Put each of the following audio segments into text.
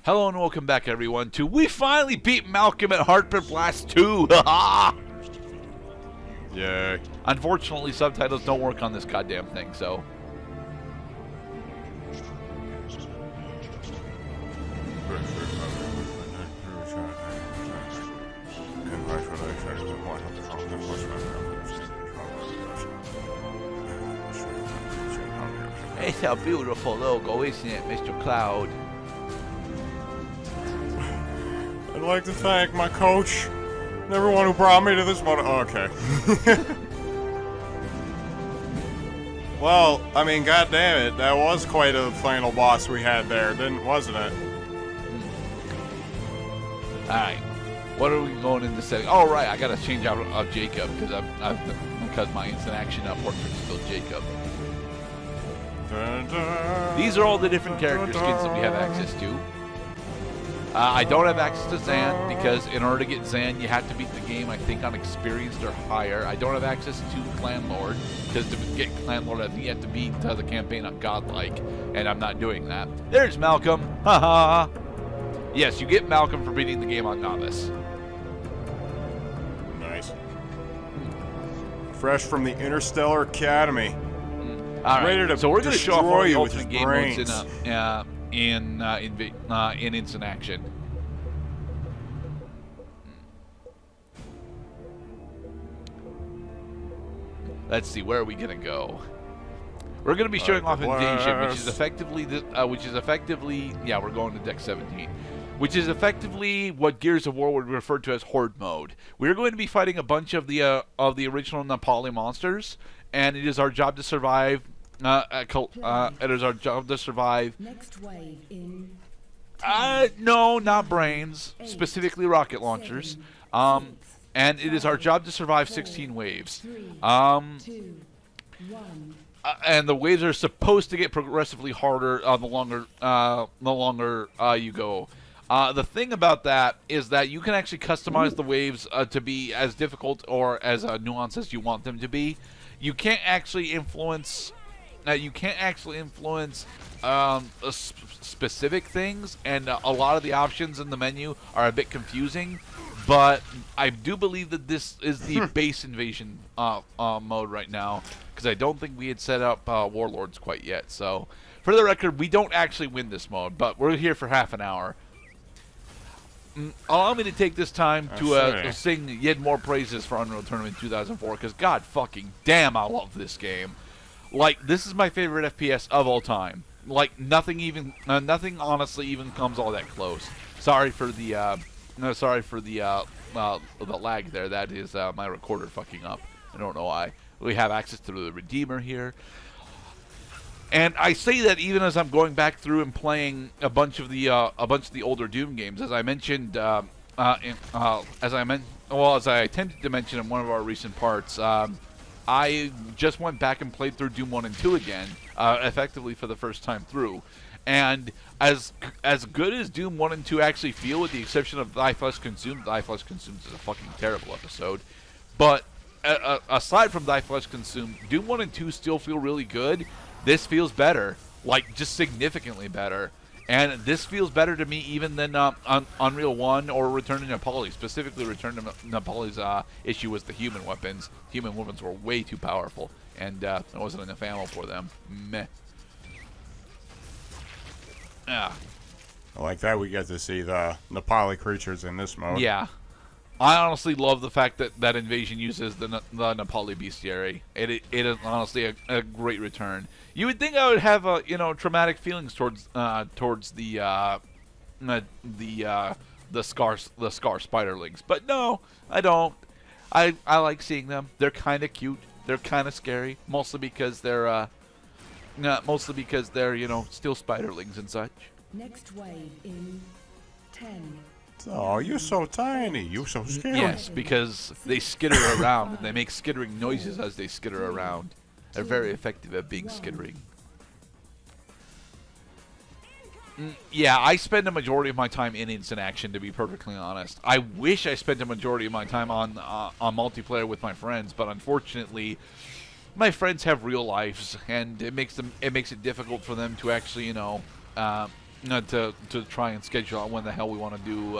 Hello and welcome back, everyone, to We Finally Beat Malcolm at Heartbreak Blast 2! Yay. Unfortunately, subtitles don't work on this goddamn thing, so... It's a beautiful logo, isn't it, Mr. Cloud? I'd like to thank my coach and everyone who brought me to this one. Oh, okay. Well, I mean, goddammit, that was quite a final boss we had there, wasn't it? Alright, what are we going into setting? Oh, right, I gotta change out of Jacob, because my instant action portrait is still Jacob. These are all the different character skins that we have access to. I don't have access to Zan, because in order to get Zan, you have to beat the game, I think, on experienced or higher. I don't have access to Clan Lord, because to get Clan Lord, I think you have to beat the campaign on Godlike, and I'm not doing that. There's Malcolm. Haha. Yes, you get Malcolm for beating the game on Novice. Nice. Fresh from the Interstellar Academy. All right, ready to so we're going to show off all the alternate game brains. modes in instant action. Let's see, where are we going to go? We're going to be showing off Invasion, which is effectively, yeah, we're going to Deck17, which is effectively what Gears of War would refer to as Horde Mode. We're going to be fighting a bunch of the original Nepali monsters, and it is our job to survive. It is our job to survive. Next wave in no, not brains, specifically rocket launchers. And it is our job to survive 16 waves. 3, 2, 1. And the waves are supposed to get progressively harder the longer you go. The thing about that is that you can actually customize the waves to be as difficult or as nuanced as you want them to be. You can't actually influence. Specific things, and a lot of the options in the menu are a bit confusing. But I do believe that this is the base invasion mode right now, because I don't think we had set up Warlords quite yet. So, for the record, we don't actually win this mode, but we're here for half an hour. Allow me to take this time to sing yet more praises for Unreal Tournament 2004, because god fucking damn, I love this game. Like, this is my favorite FPS of all time. Like, nothing honestly even comes all that close. Sorry for the lag there. That is my recorder fucking up. I don't know why. We have access to the Redeemer here. And I say that even as I'm going back through and playing a bunch of the older Doom games, as I mentioned, as I attempted to mention in one of our recent parts. I just went back and played through Doom 1 and 2 again, effectively for the first time through. And as good as Doom 1 and 2 actually feel, with the exception of Thy Flesh Consumed is a fucking terrible episode. But aside from Thy Flesh Consumed, Doom 1 and 2 still feel really good. This feels better, like just significantly better. And this feels better to me even than Unreal 1 or Return to Nepali. Specifically, Return to Nepali's issue was the human weapons. Human weapons were way too powerful, and there wasn't enough ammo for them. Meh. Yeah. Like that, we get to see the Nepali creatures in this mode. Yeah. I honestly love the fact that Invasion uses the Nepali bestiary. It is honestly a great return. You would think I would have traumatic feelings towards the Skarrj spiderlings, but no, I don't. I like seeing them. They're kind of cute. They're kind of scary, mostly because they're still spiderlings and such. Next wave in 10. Oh, you're so tiny. You're so scary. Yes, because they skitter around, and they make skittering noises as they skitter around. They're very effective at being skittering. Yeah, I spend a majority of my time in instant action, to be perfectly honest. I wish I spent a majority of my time on multiplayer with my friends, but unfortunately, my friends have real lives, and it makes it difficult for them to actually, to try and schedule out when the hell we want to do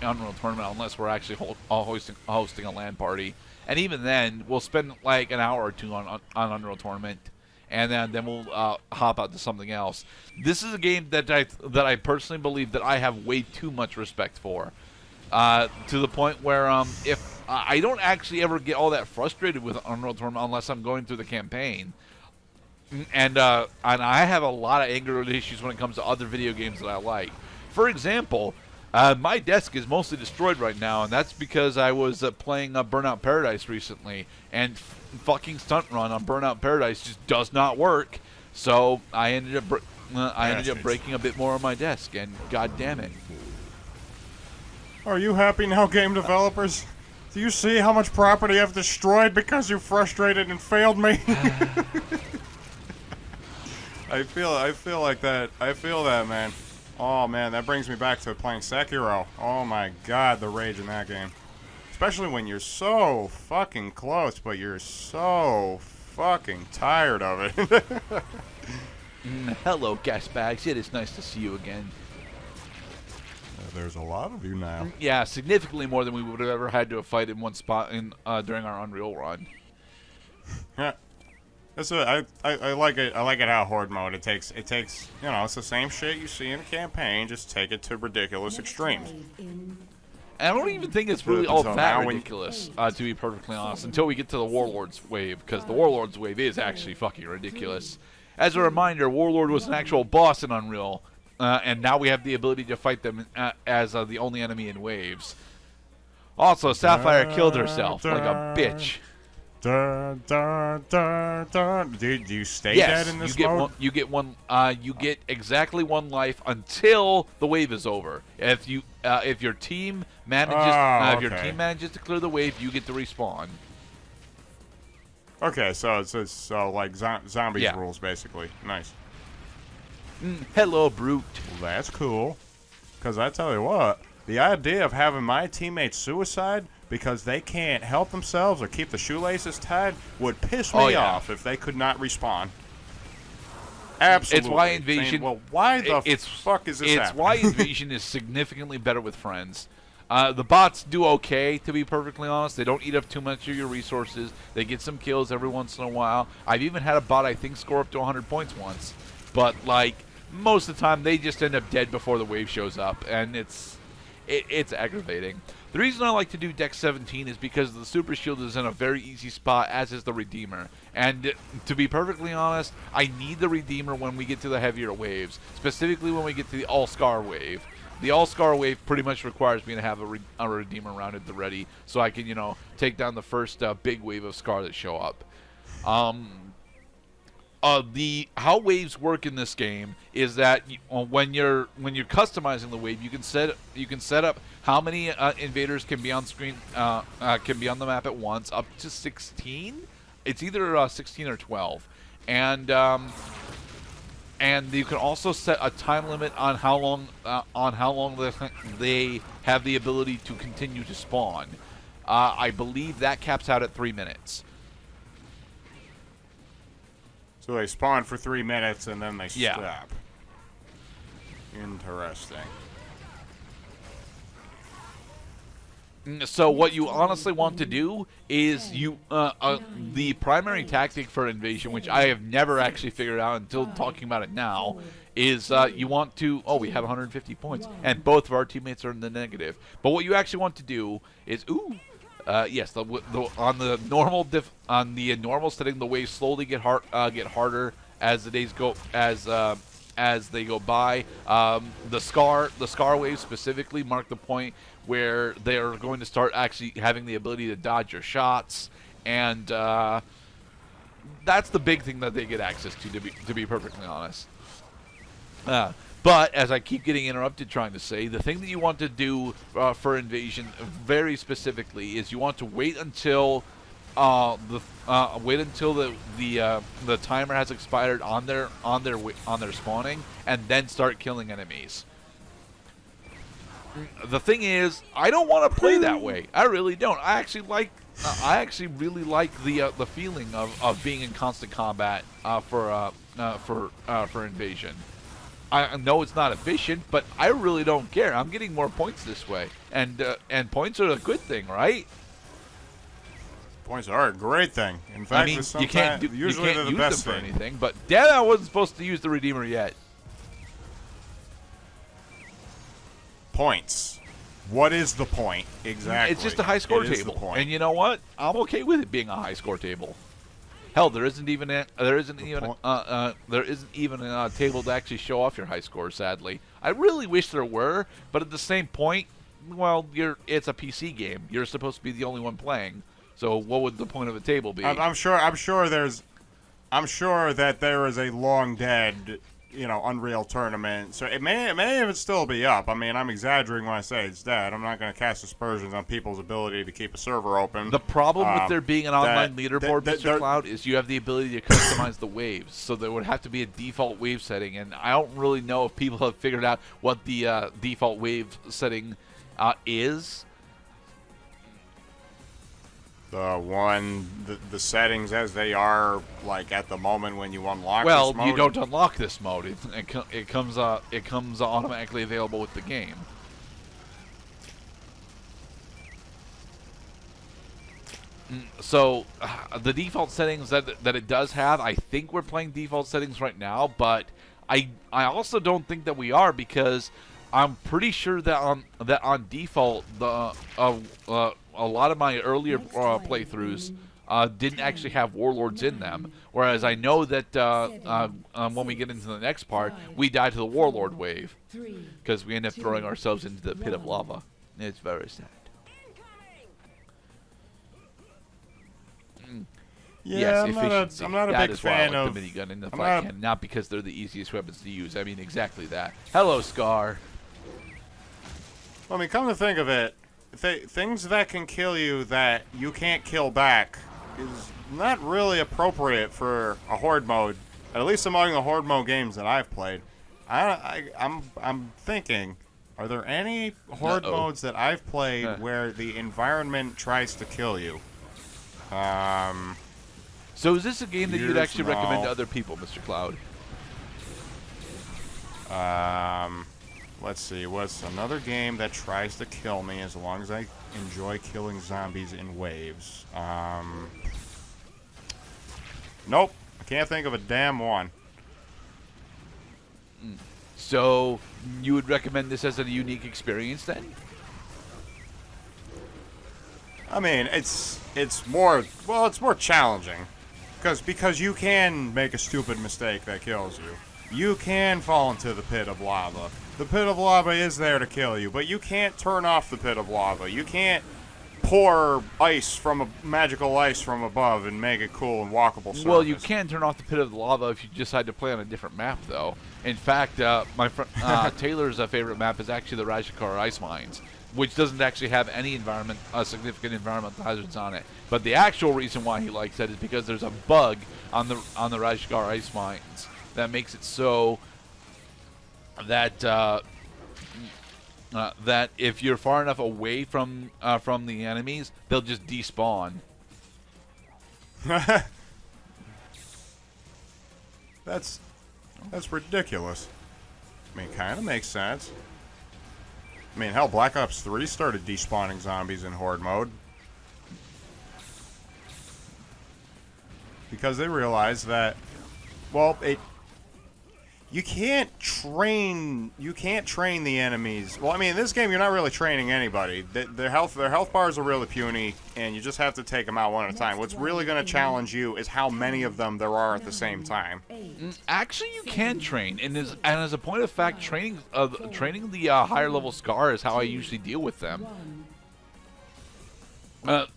Unreal Tournament, unless we're actually hosting a LAN party. And even then, we'll spend like an hour or two on Unreal Tournament, and then we'll hop out to something else. This is a game that I personally believe that I have way too much respect for, to the point where if I don't actually ever get all that frustrated with Unreal Tournament unless I'm going through the campaign. And I have a lot of anger issues when it comes to other video games that I like. For example, my desk is mostly destroyed right now, and that's because I was playing Burnout Paradise recently, and fucking Stunt Run on Burnout Paradise just does not work. So I ended up breaking a bit more of my desk, and god damn it. Are you happy now, game developers? Do you see how much property I've destroyed because you frustrated and failed me? I feel like that. I feel that, man. Oh, man, that brings me back to playing Sekiro. Oh, my God, the rage in that game. Especially when you're so fucking close, but you're so fucking tired of it. Hello, gas bags. It is nice to see you again. There's a lot of you now. Yeah, significantly more than we would have ever had to have fight in one spot during our Unreal run. Yeah. That's what I like it. I like it how Horde Mode it takes you know, it's the same shit you see in a campaign, just take it to ridiculous extremes. And I don't even think it's really all So that now ridiculous, to be perfectly honest, until we get to the Warlords wave, because the Warlords wave is actually fucking ridiculous. As a reminder, Warlord was an actual boss in Unreal, and now we have the ability to fight them as the only enemy in waves. Also, Sapphire killed herself like a bitch. Do you stay Yes, dead in this you get mode? you get exactly one life until the wave is over. If your team manages to clear the wave, you get to respawn. Okay, so it's like zombies Yeah. rules basically. Nice. Hello, brute. Well, that's cool. Because I tell you what, the idea of having my teammates suicide because they can't help themselves or keep the shoelaces tied would piss me off if they could not respawn. Absolutely. It's why Invasion. Saying, well, why the fuck is this It's happening? why Invasion is significantly better with friends. The bots do okay, to be perfectly honest. They don't eat up too much of your resources. They get some kills every once in a while. I've even had a bot, I think, score up to 100 points once. But, like, most of the time, they just end up dead before the wave shows up, and it's aggravating. The reason I like to do Deck17 is because the Super Shield is in a very easy spot, as is the Redeemer. And to be perfectly honest, I need the Redeemer when we get to the heavier waves, specifically when we get to the All-Skarrj wave. The All-Skarrj wave pretty much requires me to have a Redeemer around at the ready, so I can, you know, take down the first big wave of Skarrj that show up. How waves work in this game is that when you're customizing the wave, you can set up how many invaders can be on screen, can be on the map at once, up to 16. It's either 16 or 12, and you can also set a time limit on how long they have the ability to continue to spawn. I believe that caps out at 3 minutes. So they spawn for 3 minutes and then they Yeah. stop. Interesting. So what you honestly want to do is the primary tactic for Invasion, which I have never actually figured out until talking about it now, is you want to. Oh, we have 150 points, and both of our teammates are in the negative. But what you actually want to do is yes, on the normal setting, the waves slowly get harder as the days go as they go by. The Skarrj waves specifically mark the point where they are going to start actually having the ability to dodge your shots, and that's the big thing that they get access to be perfectly honest. But, as I keep getting interrupted trying to say, the thing that you want to do for Invasion very specifically is you want to wait until the timer has expired on their spawning, and then start killing enemies. The thing is, I don't want to play that way. I really don't. I actually really like the feeling of being in constant combat for Invasion. I know it's not efficient, but I really don't care. I'm getting more points this way, and points are a good thing, right? Points are a great thing. In fact, I mean, you can't usually they're the use best them for thing. anything. But damn, I wasn't supposed to use the Redeemer yet. Points. What is the point exactly? It's just a high score It is the table, point. and you know what? I'm okay with it being a high score table. Hell, there isn't even a table to actually show off your high score. Sadly, I really wish there were, but at the same point, well, it's a PC game. You're supposed to be the only one playing. So what would the point of a table be? I'm sure that there is a long dead, Unreal tournament. So it may even still be up. I mean, I'm exaggerating when I say it's dead. I'm not going to cast aspersions on people's ability to keep a server open. The problem with there being an online leaderboard, Mr. Cloud, is you have the ability to customize the waves. So there would have to be a default wave setting, and I don't really know if people have figured out what the default wave setting is. The settings as they are, like at the moment when you unlock Well, this mode? you don't unlock this mode. It comes automatically available with the game. So the default settings that it does have, I think we're playing default settings right now, but I also don't think that we are, because I'm pretty sure that on default a lot of my earlier playthroughs didn't actually have warlords in them, whereas I know that when we get into the next part, we die to the warlord wave because we end up throwing ourselves into the pit of lava. It's very sad. Yeah, yes, efficiency. I'm not a That big is why I fan like of the minigun in the fight cannon, not because they're the easiest weapons to use. I mean, exactly that. Hello, Skarrj. Well, I mean, come to think of it, things that can kill you that you can't kill back is not really appropriate for a Horde mode. At least among the Horde mode games that I've played. I'm thinking, are there any Horde modes that I've played where the environment tries to kill you? So is this a game that you'd actually recommend to other people, Mr. Cloud? Let's see. What's another game that tries to kill me as long as I enjoy killing zombies in waves? Nope. I can't think of a damn one. So you would recommend this as a unique experience then? I mean, it's more challenging. Because you can make a stupid mistake that kills you. You can fall into the pit of lava. The pit of lava is there to kill you, but you can't turn off the pit of lava. You can't pour magical ice from above and make it cool and walkable surface. Well, you can turn off the pit of lava if you decide to play on a different map, though. In fact, my friend Taylor's favorite map is actually the Skarrj ice mines, which doesn't actually have any significant environmental hazards on it. But the actual reason why he likes that is because there's a bug on the Skarrj ice mines that makes it so that that if you're far enough away from the enemies, they'll just despawn. That's ridiculous. I mean, kind of makes sense. I mean, hell, Black Ops 3 started despawning zombies in Horde mode. Because they realized that, well, you can't train the enemies. Well, I mean, in this game, you're not really training anybody. Their health bars are really puny, and you just have to take them out one at a time. What's really going to challenge you is how many of them there are at the same time. Actually, you can train, and as a point of fact, training the higher level Skarrj is how I usually deal with them.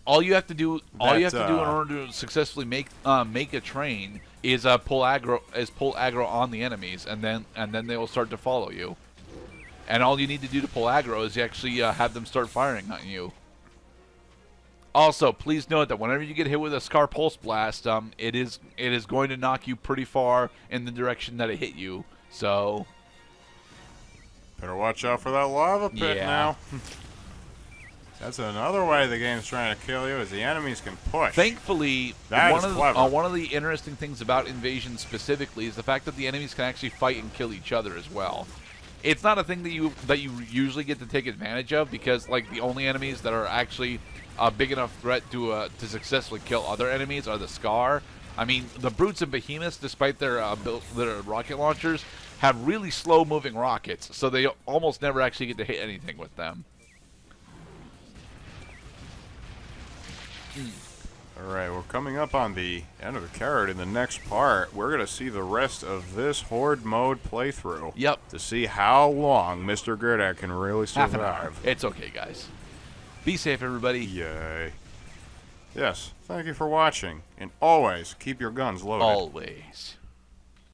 All you have to do in order to successfully make a train is pull aggro on the enemies, and then they will start to follow you. And all you need to do to pull aggro is actually have them start firing on you. Also, please note that whenever you get hit with a Skarrj Pulse Blast, it is going to knock you pretty far in the direction that it hit you. So better watch out for that lava pit now. That's another way the game's trying to kill you, is the enemies can push. Thankfully, That one is of clever. one of the interesting things about Invasion specifically is the fact that the enemies can actually fight and kill each other as well. It's not a thing that you usually get to take advantage of, because like the only enemies that are actually a big enough threat to successfully kill other enemies are the Skarrj. I mean, the Brutes and Behemoths, despite their rocket launchers, have really slow-moving rockets, so they almost never actually get to hit anything with them. Alright, we're coming up on the end of the carrot. In the next part, we're going to see the rest of this Horde Mode playthrough. Yep. To see how long Mr. Gerdak can really Half an hour. survive. It's okay, guys. Be safe, everybody. Yay. Yes, thank you for watching. And always keep your guns loaded. Always.